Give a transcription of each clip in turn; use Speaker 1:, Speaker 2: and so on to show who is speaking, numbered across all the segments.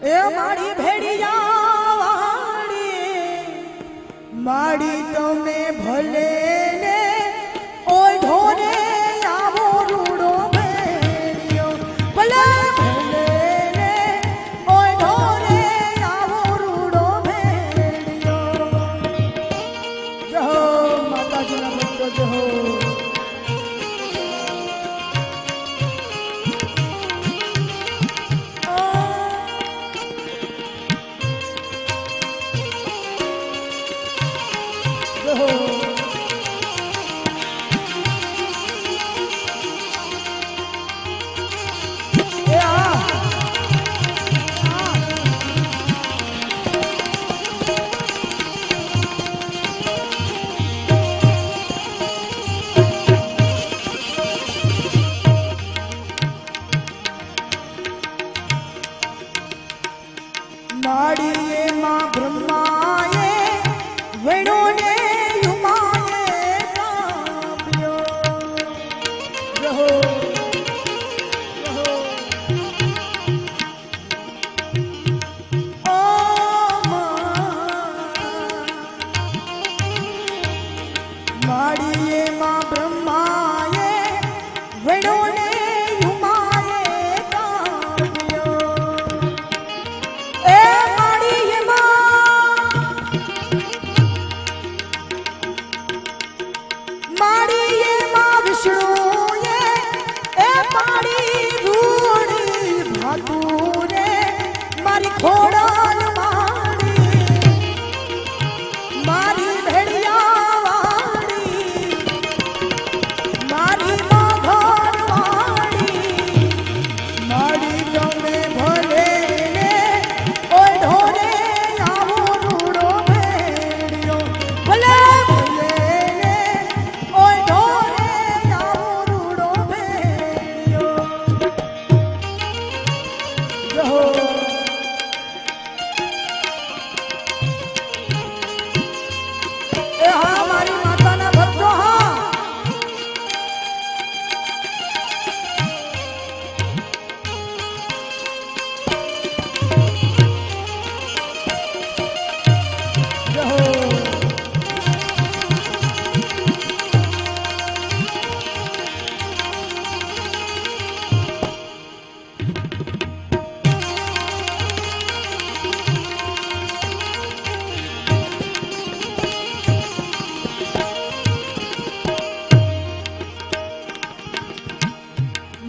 Speaker 1: એ મારી ભેડિયા વાળી માડી તમે ભલે ને ઓય ઢોરે આવો રૂડો ભેડિયો ભલે ભલે ને ઓય ઢોરે આવો રૂડો ભેડિયો જય હો માતાજીના ભક્તો જય હો माड़िये माँ ब्रह्माए वेणो ने युमाए काव्यो रहो रहो ओ माड़िये माँ ब्रह्माए वेणो ने खोड़ाल मारी मारी भेड़िया वाली मारी माघर वाली मारी जमे भले ने ओय ढोरे आवो रूड़ो भेड़ियो भले भले ने ओय ढोरे आवो रूड़ो भेड़ियो जहो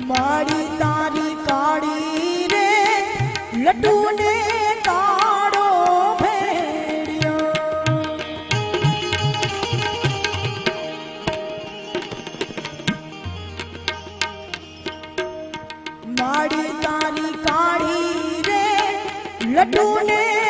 Speaker 1: माड़ी तारी काड़ी रे लड्डू ने काड़ो भेड़ियो माड़ी तारी काड़ी रे लड्डू ने